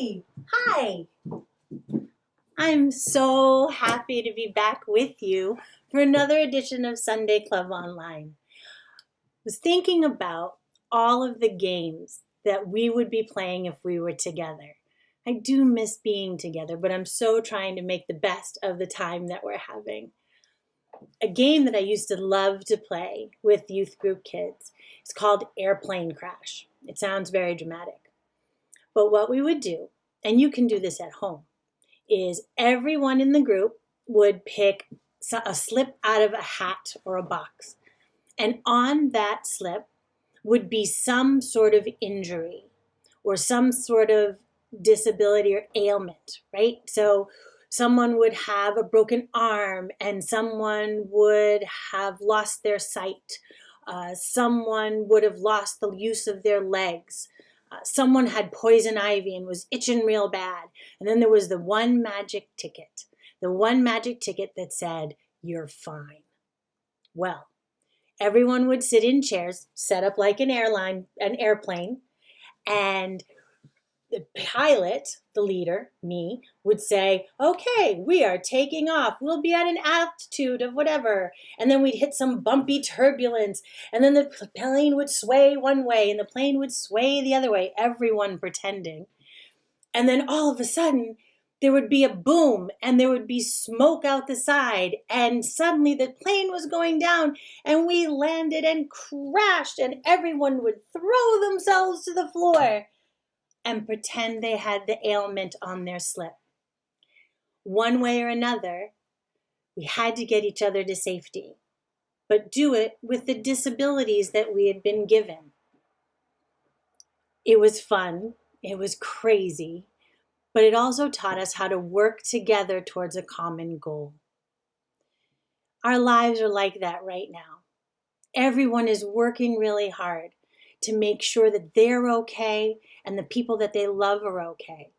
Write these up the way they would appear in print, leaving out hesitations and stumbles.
Hey, hi. I'm so happy to be back with you for another edition of Sunday Club Online. I was thinking about all of the games that we would be playing if we were together. I do miss being together, but I'm so trying to make the best of the time that we're having. A game that I used to love to play with youth group kids is called Airplane Crash. It sounds very dramatic. But what we would do, and you can do this at home, is everyone in the group would pick a slip out of a hat or a box. And on that slip would be some sort of injury or some sort of disability or ailment, right? So someone would have a broken arm and someone would have lost their sight. Someone would have lost the use of their legs. Someone had poison ivy and was itching real bad. And then there was the one magic ticket that said, "You're fine." Well, everyone would sit in chairs set up like an airplane, and the pilot, the leader, me, would say, "Okay, we are taking off. We'll be at an altitude of whatever." And then we'd hit some bumpy turbulence. And then the plane would sway one way and the plane would sway the other way, everyone pretending. And then all of a sudden, there would be a boom and there would be smoke out the side. And suddenly the plane was going down and we landed and crashed and everyone would throw themselves to the floor and pretend they had the ailment on their slip. One way or another, we had to get each other to safety, but do it with the disabilities that we had been given. It was fun, it was crazy, but it also taught us how to work together towards a common goal. Our lives are like that right now. Everyone is working really hard to make sure that they're okay and the people that they love are okay.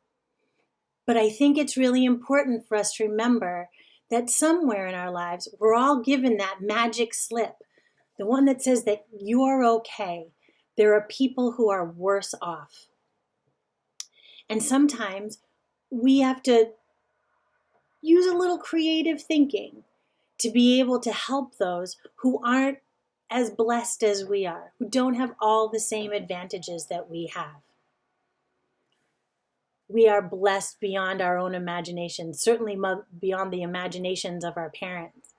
But I think it's really important for us to remember that somewhere in our lives, we're all given that magic slip, the one that says that you're okay. There are people who are worse off. And sometimes we have to use a little creative thinking to be able to help those who aren't as blessed as we are, who don't have all the same advantages that we have. We are blessed beyond our own imagination, certainly beyond the imaginations of our parents.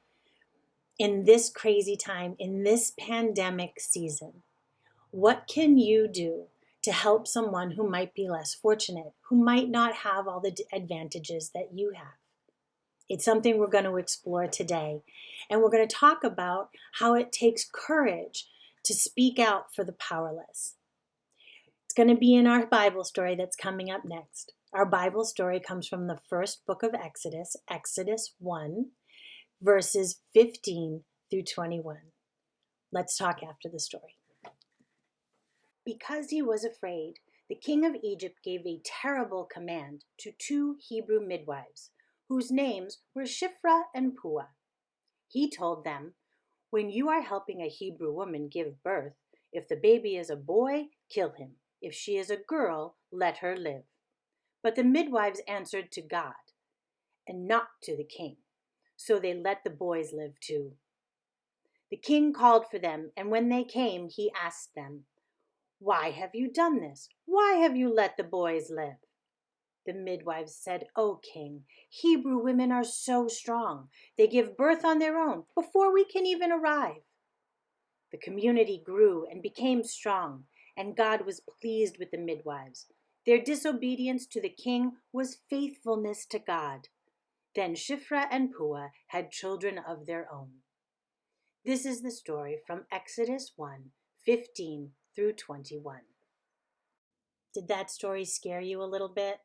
In this crazy time, in this pandemic season, what can you do to help someone who might be less fortunate, who might not have all the advantages that you have? It's something we're going to explore today. And we're going to talk about how it takes courage to speak out for the powerless. It's going to be in our Bible story that's coming up next. Our Bible story comes from the first book of Exodus, Exodus 1, verses 15 through 21. Let's talk after the story. Because he was afraid, the king of Egypt gave a terrible command to 2 Hebrew midwives, whose names were Shiphrah and Puah. He told them, "When you are helping a Hebrew woman give birth, if the baby is a boy, kill him. If she is a girl, let her live." But the midwives answered to God and not to the king, so they let the boys live too. The king called for them, and when they came, he asked them, "Why have you done this? Why have you let the boys live?" The midwives said, "O king, Hebrew women are so strong. They give birth on their own before we can even arrive." The community grew and became strong, and God was pleased with the midwives. Their disobedience to the king was faithfulness to God. Then Shiphrah and Puah had children of their own. This is the story from Exodus 1, 15 through 21. Did that story scare you a little bit?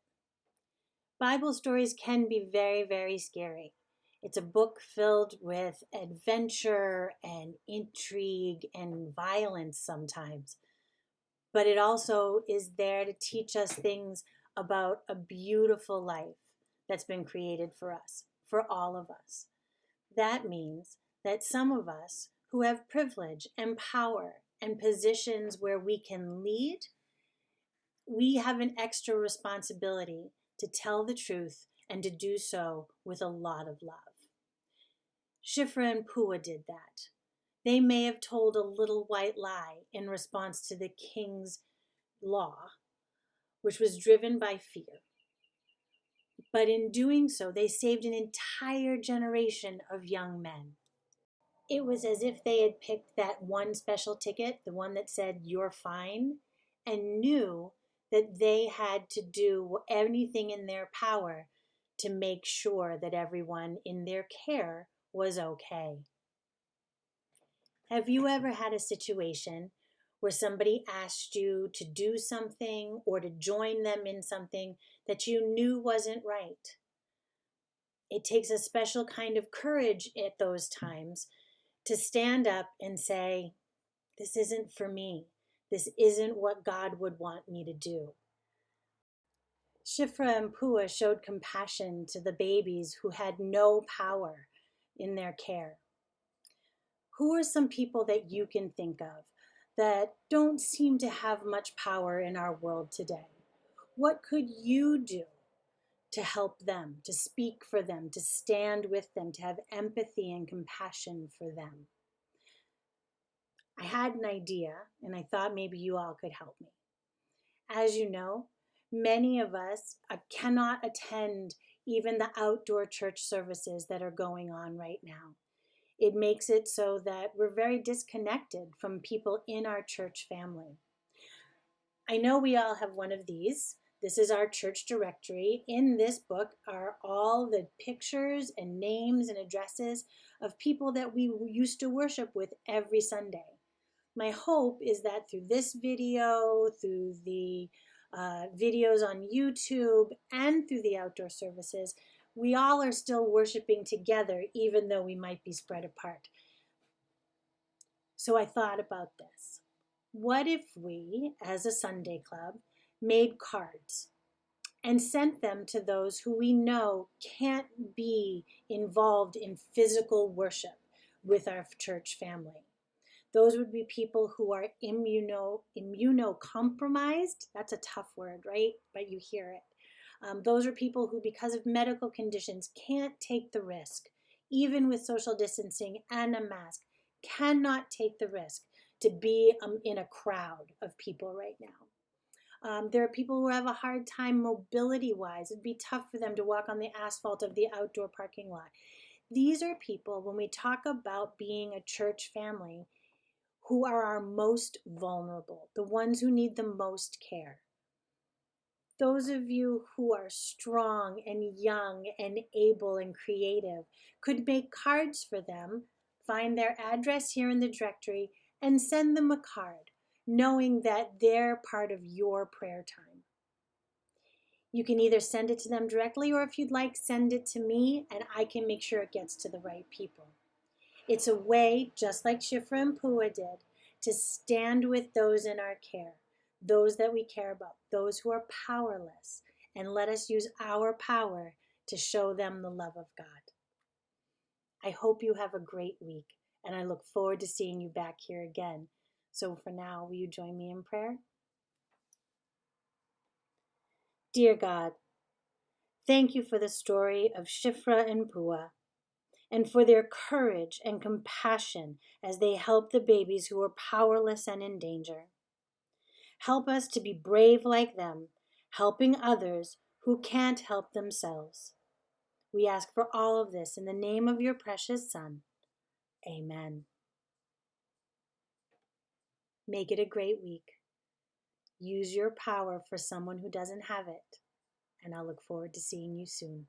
Bible stories can be very, very scary. It's a book filled with adventure and intrigue and violence sometimes. But it also is there to teach us things about a beautiful life that's been created for us, for all of us. That means that some of us who have privilege and power and positions where we can lead we have an extra responsibility to tell the truth and to do so with a lot of love. Shiphrah and Puah did that. They may have told a little white lie in response to the king's law, which was driven by fear. But in doing so, they saved an entire generation of young men. It was as if they had picked that one special ticket, the one that said, "You're fine," and knew that they had to do anything in their power to make sure that everyone in their care was okay. Have you ever had a situation where somebody asked you to do something or to join them in something that you knew wasn't right? It takes a special kind of courage at those times to stand up and say, "This isn't for me. This isn't what God would want me to do." Shiphrah and Puah showed compassion to the babies who had no power in their care. Who are some people that you can think of that don't seem to have much power in our world today? What could you do to help them, to speak for them, to stand with them, to have empathy and compassion for them? I had an idea, and I thought maybe you all could help me. As you know, many of us cannot attend even the outdoor church services that are going on right now. It makes it so that we're very disconnected from people in our church family. I know we all have one of these. This is our church directory. In this book are all the pictures and names and addresses of people that we used to worship with every Sunday. My hope is that through this video, through the videos on YouTube, and through the outdoor services, we all are still worshiping together, even though we might be spread apart. So I thought about this. What if we, as a Sunday club, made cards and sent them to those who we know can't be involved in physical worship with our church family? Those would be people who are immunocompromised. That's a tough word, right? But you hear it. Those are people who, because of medical conditions, can't take the risk, even with social distancing and a mask, cannot take the risk to be in a crowd of people right now. There are people who have a hard time mobility-wise. It'd be tough for them to walk on the asphalt of the outdoor parking lot. These are people, when we talk about being a church family, who are our most vulnerable, the ones who need the most care. Those of you who are strong and young and able and creative could make cards for them, find their address here in the directory, and send them a card, knowing that they're part of your prayer time. You can either send it to them directly, or if you'd like, send it to me, and I can make sure it gets to the right people. It's a way, just like Shiphrah and Puah did, to stand with those in our care, those that we care about, those who are powerless, and let us use our power to show them the love of God. I hope you have a great week, and I look forward to seeing you back here again. So for now, will you join me in prayer? Dear God, thank you for the story of Shiphrah and Puah, and for their courage and compassion as they help the babies who are powerless and in danger. Help us to be brave like them, helping others who can't help themselves. We ask for all of this in the name of your precious Son. Amen. Make it a great week. Use your power for someone who doesn't have it, and I'll look forward to seeing you soon.